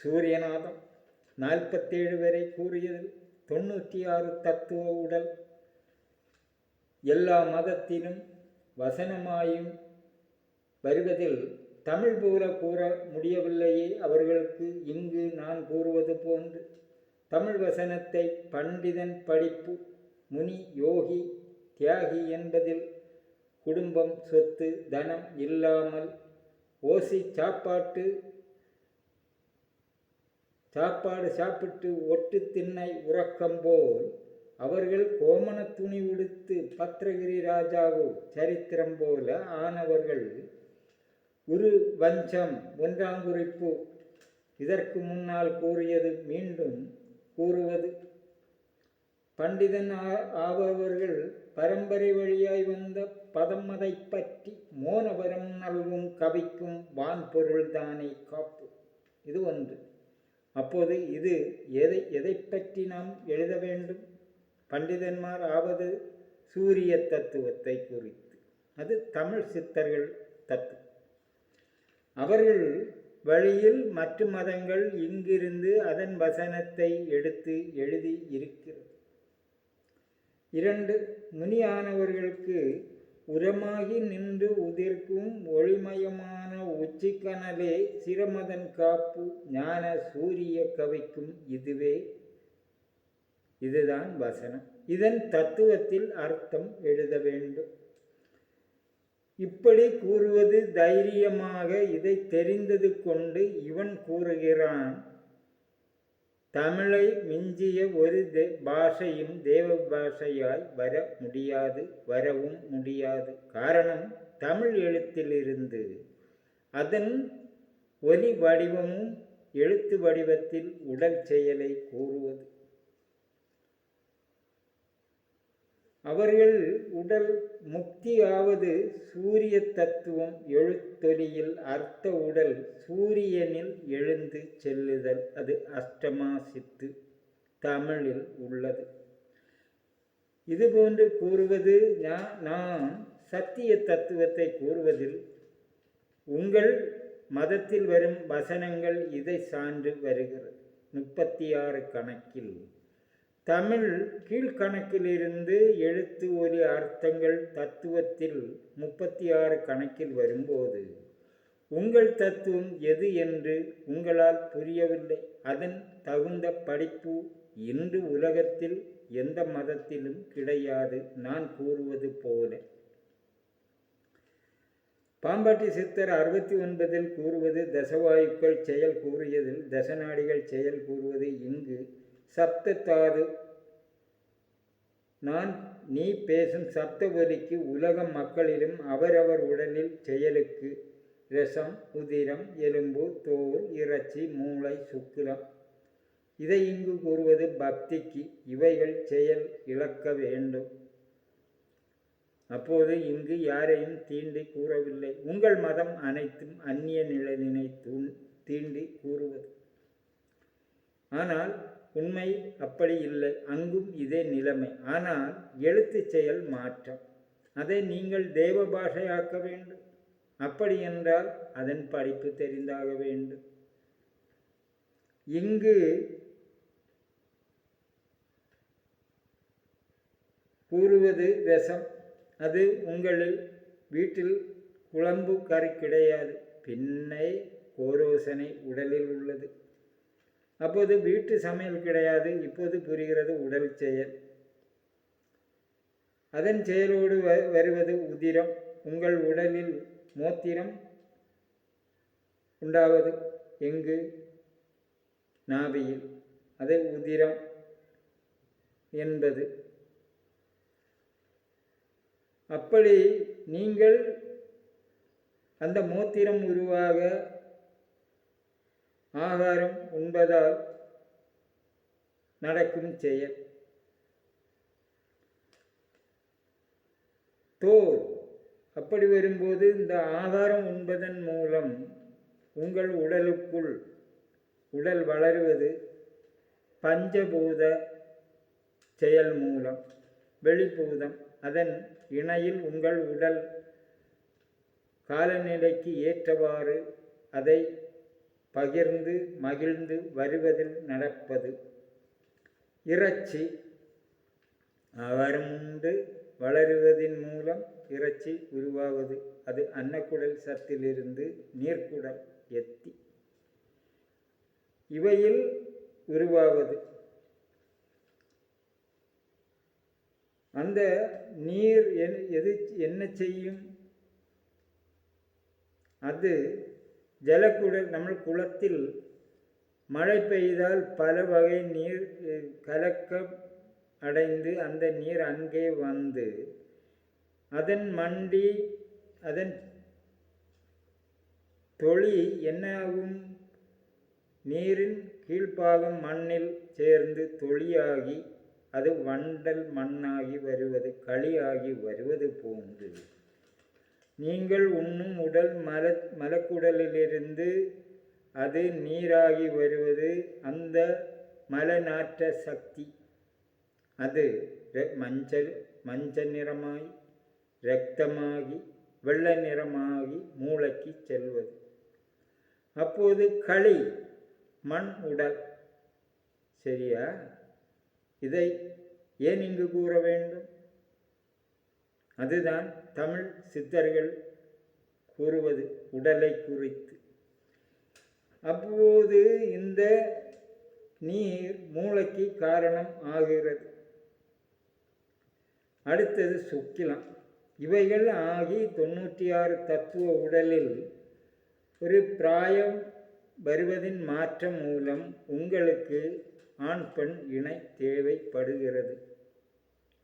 சூரியநாதம் 47 வரை கூறியது 96 தத்துவ உடல் எல்லா மதத்திலும் வசனமாயும் வருவதில் தமிழ் போல கூற முடியவில்லையே அவர்களுக்கு இங்கு நான் கூறுவது போன்று தமிழ் வசனத்தை பண்டிதன் படிப்பு முனி யோகி தியாகி என்பதில் குடும்பம் சொத்து தனம் இல்லாமல் ஓசி சாப்பாடு சாப்பிட்டு ஒட்டு திண்ணை உறக்கம் போல் அவர்கள் கோமண துணி உடுத்து பத்ரகிரி ராஜாவோ சரித்திரம் போல ஆனவர்கள் குரு வஞ்சம் 1ஆம் குறிப்பு இதற்கு முன்னால் கூறியது மீண்டும் கூறுவது பண்டிதன் ஆபவர்கள் பரம்பரை வழியாய் வந்த பதமதை பற்றி மோனவரம் நல்கும் கவிக்கும் வான்பொருள்தானே காப்பு. இது ஒன்று. அப்போது இது எதை பற்றி நாம் எழுத வேண்டும்? பண்டிதன்மார் ஆவது சூரிய தத்துவத்தை குறித்து. அது தமிழ் சித்தர்கள் தத்துவம். அவர்கள் வழியில் மற்ற மதங்கள் இங்கிருந்து அதன் வசனத்தை எடுத்து எழுதி இருக்கிறது. 2 முனியானவர்களுக்கு உரமாகி நின்று உதிர்க்கும் ஒளிமயமான உச்சிக்கனலே சிரமதன் காப்பு ஞான சூரிய கவிக்கும் இதுதான் வசனம். இதன் தத்துவத்தில் அர்த்தம் எழுத வேண்டும். இப்படி கூறுவது தைரியமாக இதை தெரிந்தது கொண்டு இவன் கூறுகிறான், தமிழை மிஞ்சிய ஒரு பாஷையும் தேவ பாஷையாய் வரவும் முடியாது. காரணம், தமிழ் எழுத்திலிருந்து அதன் ஒலி வடிவமும் எழுத்து வடிவத்தில் உடல் செயலை கூறுவது. அவர்கள் உடல் முக்தியாவது சூரிய தத்துவம் எழுத்தொலியில் அர்த்த உடல் சூரியனில் எழுந்து செல்லுதல். அது அஷ்டமா சித்து தமிழில் உள்ளது. இதுபோன்று கூறுவது நான் சத்திய தத்துவத்தை கூறுவதில் உங்கள் மதத்தில் வரும் வசனங்கள் இதை சான்று வருகிறது. 36 கணக்கில் தமிழ் கீழ்கணக்கிலிருந்து எழுத்து ஒலி அர்த்தங்கள் தத்துவத்தில் 36 கணக்கில் வரும்போது உங்கள் தத்துவம் எது என்று உங்களால் புரியவில்லை. அதன் தகுந்த படிப்பு இன்று உலகத்தில் எந்த மதத்திலும் கிடையாது. நான் கூறுவது போல பாம்பாட்டி சித்தர் 69 கூறுவது தசவாயுக்கள் செயல் கூறியதில் தசநாடிகள் செயல் கூறுவது. இங்கு சப்தத்தாது நீ பேசும் சப்த ஒலிக்கு உலக மக்களிலும் அவரவர் உடலில் செயலுக்கு ரசம் உதிரம் எலும்பு தோல் இறைச்சி மூளை சுக்கிரம். இதை இங்கு கூறுவது பக்திக்கு இவைகள் செயல் இழக்க வேண்டும். அப்போது இங்கு யாரையும் தீண்டி கூறவில்லை. உங்கள் மதம் அனைத்தும் அந்நிய நிழலினை தீண்டி கூறுவது. ஆனால் உண்மை அப்படி இல்லை. அங்கும் இதே நிலைமை. ஆனால் எழுத்து செயல் மாற்றம். அதை நீங்கள் தேவ பாஷையாக்க வேண்டும். அப்படி என்றால் அதன் படிப்பு தெரிந்தாக வேண்டும். இங்கு கூறுவது ரசம். அது உங்களில் வீட்டில் குழம்பு கறி கிடையாது. பின்னை கோரோசனை உடலில் உள்ளது. அப்போது வீட்டு சமையல் கிடையாது. இப்போது புரிகிறது உடல் செயல். அதன் செயலோடு வருவது உதிரம். உங்கள் உடலில் மோத்திரம் உண்டாவது எங்கு? நாபியில். அதை உதிரம் என்பது. அப்படி நீங்கள் அந்த மோத்திரம் உருவாக ஆகாரம் உண்பதால் நடக்கும் செயல். தோல். அப்படி வரும்போது இந்த ஆகாரம் உண்பதன் மூலம் உங்கள் உடலுக்குள் உடல் வளருவது பஞ்சபூத செயல் மூலம். வெளிப்பூதம் அதன் இணையில் உங்கள் உடல் காலநிலைக்கு ஏற்றவாறு அதை பகிர்ந்து மகிழ்ந்து வருவதில் நடப்பது. இறைச்சி அவரமுண்டு வளருவதின் மூலம் இறைச்சி உருவாவது. அது அன்னக்குடல் சத்திலிருந்து நீர்க்குடல் எத்தி இவையில் உருவாவது. அந்த நீர் என்ன செய்யும்? அது ஜலக்குடல். நம்ம குளத்தில் மழை பெய்தால் பல வகை நீர் கலக்கம் அடைந்து அந்த நீர் அங்கே வந்து அதன் மண்டி அதன் தொளி என்னாகும்? நீரின் கீழ்ப்பாகம் மண்ணில் சேர்ந்து தொளியாகி அது வண்டல் மண்ணாகி வருவது, களியாகி வருவது போன்று நீங்கள் உண்ணும் உடல் மலக்குடலிலிருந்து அது நீராகி வருவது. அந்த மலநாற்ற சக்தி அது மஞ்சள் நிறமாய் இரத்தமாகி வெள்ளை நிறமாகி மூளைக்கு செல்வது. அப்போது களி மண் உடல். சரியா? இதை ஏன் இங்கு கூற வேண்டும்? அதுதான் தமிழ் சித்தர்கள் கூறுவது உடலை குறித்து. அப்போது இந்த நீர் மூளைக்கு காரணம் ஆகிறது. அடுத்தது சுக்கிலம். இவைகள் ஆகி 96 தத்துவ உடலில் ஒரு பிராயம் வருவதின் மாற்றம் மூலம் உங்களுக்கு ஆண் பெண் இணை தேவைப்படுகிறது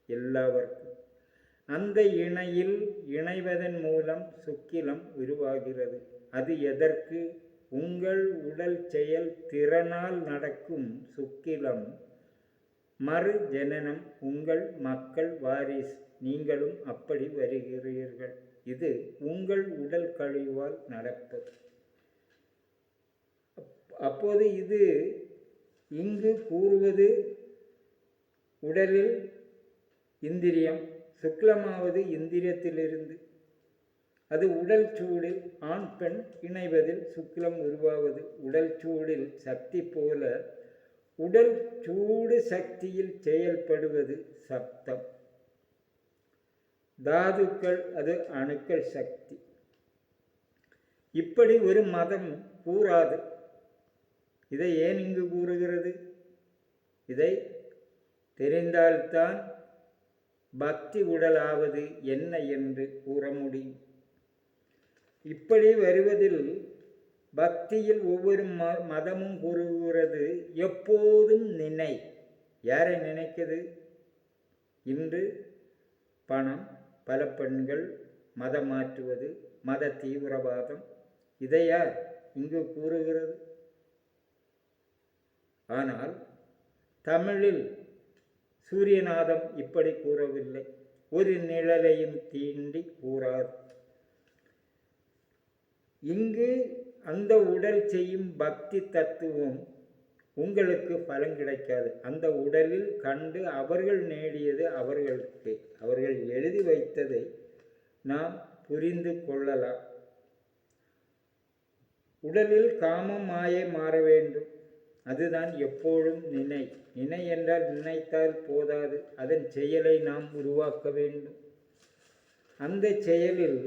எல்லாவர்க்கும். அந்த இணையில் இணைவதன் மூலம் சுக்கிலம் உருவாகிறது. அது எதற்கு? உங்கள் உடல் செயல் திறனால் நடக்கும் சுக்கிலம் மறு ஜனனம். உங்கள் மக்கள் வாரிசு, நீங்களும் அப்படி வருகிறீர்கள். இது உங்கள் உடல் கழிவால் நடப்பது. அப்போது இது இங்கு கூறுவது உடலில் இந்திரியம். சுக்லமாவது இந்திரியத்திலிருந்து. அது உடல் சூடில் ஆண் பெண் இணைவதில் சுக்லம் உருவாவது. உடல் சூடில் சக்தி போல உடல் சூடு சக்தியில் செயல்படுவது சப்தம். தாதுக்கள் அது அணுக்கள் சக்தி. இப்படி ஒரு மதம் கூறாது. இதை ஏன் இங்கு கூறுகிறது? இதை தெரிந்தால்தான் பக்தி உடலாவது என்ன என்று கூற முடியும். இப்படி வருவதில் பக்தியில் ஒவ்வொரு மதமும் கூறுகிறது எப்போதும் நினை. யாரை நினைக்கிறது? இன்று பணம், பல பெண்கள், மதம் மாற்றுவது, மத தீவிரவாதம், இதை யார் இங்கு கூறுகிறது? ஆனால் தமிழில் சூரியநாதம் இப்படி கூறவில்லை. ஒரு நிழலையும் தீண்டி கூறார். இங்கு அந்த உடல் செய்யும் பக்தி தத்துவம் உங்களுக்கு பலன் கிடைக்காது. அந்த உடலில் கண்டு அவர்கள் நேடியது அவர்களுக்கு, அவர்கள் எழுதி வைத்ததை நாம் புரிந்து கொள்ளலாம். உடலில் காமம் மாயை மாற வேண்டும். அதுதான் எப்போதும் நினை. நினை என்றால் நினைத்தால் போதாது, அதன் செயலை நாம் உருவாக்க வேண்டும். அந்த செயலில்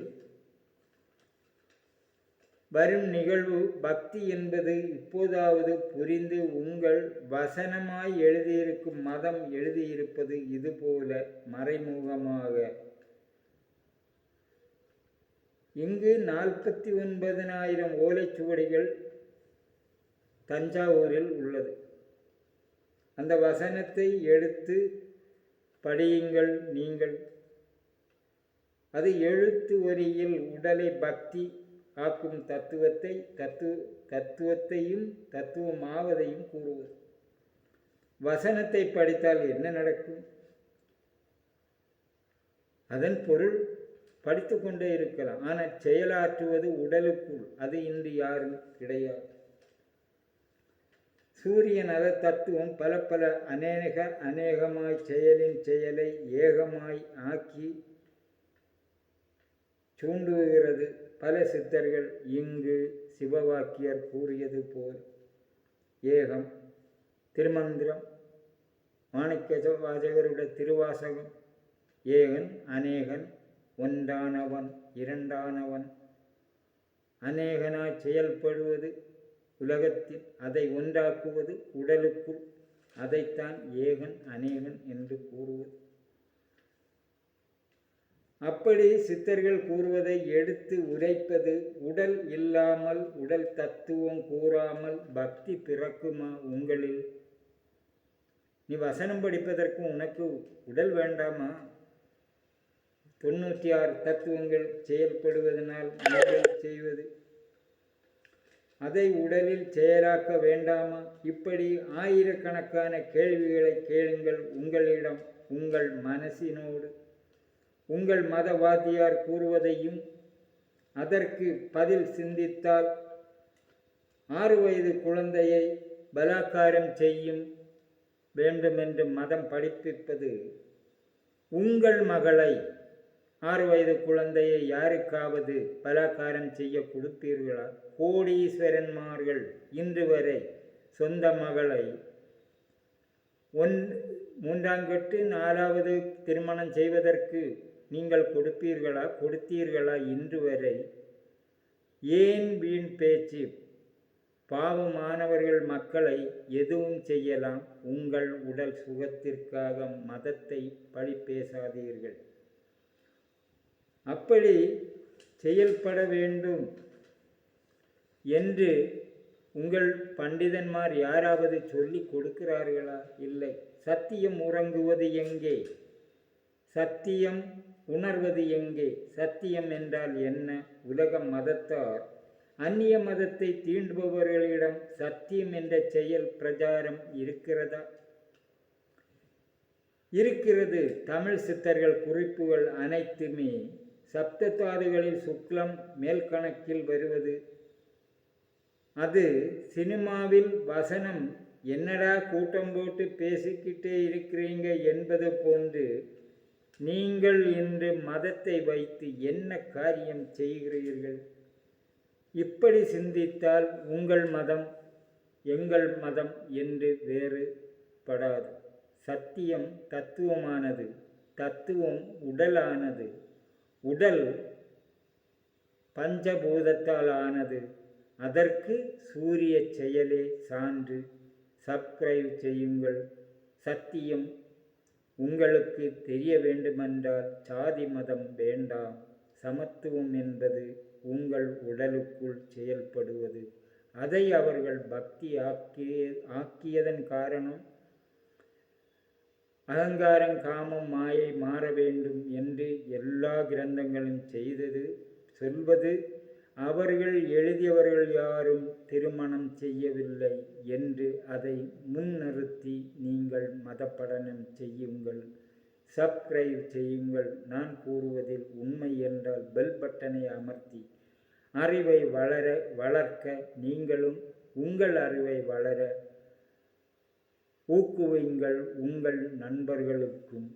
வரும் நிகழ்வு பக்தி என்பது இப்போதாவது புரிந்து உங்கள் வசனமாய் எழுதியிருக்கும் மதம் எழுதியிருப்பது இதுபோல மறைமுகமாக. இங்கு 49,000 ஓலைச்சுவடிகள் தஞ்சாவூரில் உள்ளது. அந்த வசனத்தை எடுத்து படியுங்கள் நீங்கள். அது எழுத்து வரியில் உடலை பக்தி ஆக்கும் தத்துவத்தையும் தத்துவமாவதையும் கூறுவது. வசனத்தை படித்தால் என்ன நடக்கும்? அதன் பொருள் படித்து கொண்டே இருக்கலாம். ஆனால் செயலாற்றுவது உடலுக்குள். அது இன்று யாரும் கிடையாது. சூரியன் அத தத்துவம் பல அநேகமாய் செயலின் செயலை ஏகமாய் ஆக்கி தூண்டுகிறது. பல சித்தர்கள் இங்கு சிவவாக்கியர் கூறியது போல் ஏகம், திருமந்திரம், மாணிக்க வாசகருடைய திருவாசகம், ஏகன் அநேகன், ஒன்றானவன் இரண்டானவன், அநேகனாய் செயல்படுவது உலகத்தில், அதை ஒன்றாக்குவது உடலுக்குள், அதைத்தான் ஏகன் அநேகன் என்று கூறுவது. அப்படி சித்தர்கள் கூறுவதை எடுத்து உரைப்பது. உடல் இல்லாமல் உடல் தத்துவம் கூறாமல் பக்தி பிறக்குமா உங்களில்? நீ வசனம் படிப்பதற்கு உனக்கு உடல் வேண்டாமா? 96 தத்துவங்கள் செயல்படுவதனால் நீங்கள் செய்வது, அதை உடலில் செயலாக்க வேண்டாமா? இப்படி ஆயிரக்கணக்கான கேள்விகளை கேளுங்கள் உங்களிடம், உங்கள் மனசினோடு. உங்கள் மதவாதியார் கூறுவதையும் அதற்கு பதில் சிந்தித்தால், 6 வயது குழந்தையை பலாத்காரம் செய்யும் வேண்டுமென்று மதம் படிப்பிப்பது. உங்கள் மகளை 6 வயது குழந்தையை யாருக்காவது பலாத்காரம் செய்ய கொடுப்பீர்களா? கோடீஸ்வரன்மார்கள் இன்று வரை சொந்த மகளை 3ஆம் கட்டு 4வது திருமணம் செய்வதற்கு நீங்கள் கொடுத்தீர்களா இன்று வரை? ஏன் வீண் பேச்சு? பாவமானவர்கள் மக்களை எதுவும் செய்யலாம். உங்கள் உடல் சுகத்திற்காக மதத்தை பழி பேசாதீர்கள். அப்படி செயல்பட வேண்டும் என்று உங்கள் பண்டிதன்மார் யாராவது சொல்லி கொடுக்கிறார்களா? இல்லை. சத்தியம் உறங்குவது எங்கே? சத்தியம் உணர்வது எங்கே? சத்தியம் என்றால் என்ன? உலக மதத்தார் அந்நிய மதத்தை தீண்டுபவர்களிடம் சத்தியம் என்ற செயல் பிரச்சாரம் இருக்கிறதா? இருக்கிறது. தமிழ் சித்தர்கள் குறிப்புகள் அனைத்துமே சப்ததாதுகளில் சுக்லம் மேல் கணக்கில் வருவது. அது சினிமாவில் வசனம் என்னடா கூட்டம் போட்டு பேசிக்கிட்டே இருக்கிறீங்க என்பது போன்று நீங்கள் இன்று மதத்தை வைத்து என்ன காரியம் செய்கிறீர்கள்? இப்படி சிந்தித்தால் உங்கள் மதம் எங்கள் மதம் என்று வேறுபடாது. சத்தியம் தத்துவமானது, தத்துவம் உடலானது, உடல் பஞ்சபூதத்தால் ஆனது. அதற்கு சூரிய செயலே சான்று. சப்ஸ்கிரைப் செய்யுங்கள். சத்தியம் உங்களுக்கு தெரிய வேண்டுமென்றால் சாதி மதம் வேண்டாம். சமத்துவம் என்பது உங்கள் உடலுக்குள் செயல்படுவது. அதை அவர்கள் பக்தி ஆக்கியதன் காரணம் அகங்காரம், காமம், மாயை மாற வேண்டும் என்று எல்லா கிரந்தங்களும் சொல்வது. அவர்கள் எழுதியவர்கள் யாரும் திருமணம் செய்யவில்லை என்று அதை முன்னிறுத்தி நீங்கள் மதப்படனம் செய்யுங்கள். சப்ஸ்கிரைப் செய்யுங்கள். நான் கூறுவதில் உண்மை என்றால் பெல் பட்டனை அமர்த்தி அறிவை வளர்க்க நீங்களும் உங்கள் அறிவை வளர ஊக்குவியுங்கள் உங்கள் நண்பர்களுக்கும்.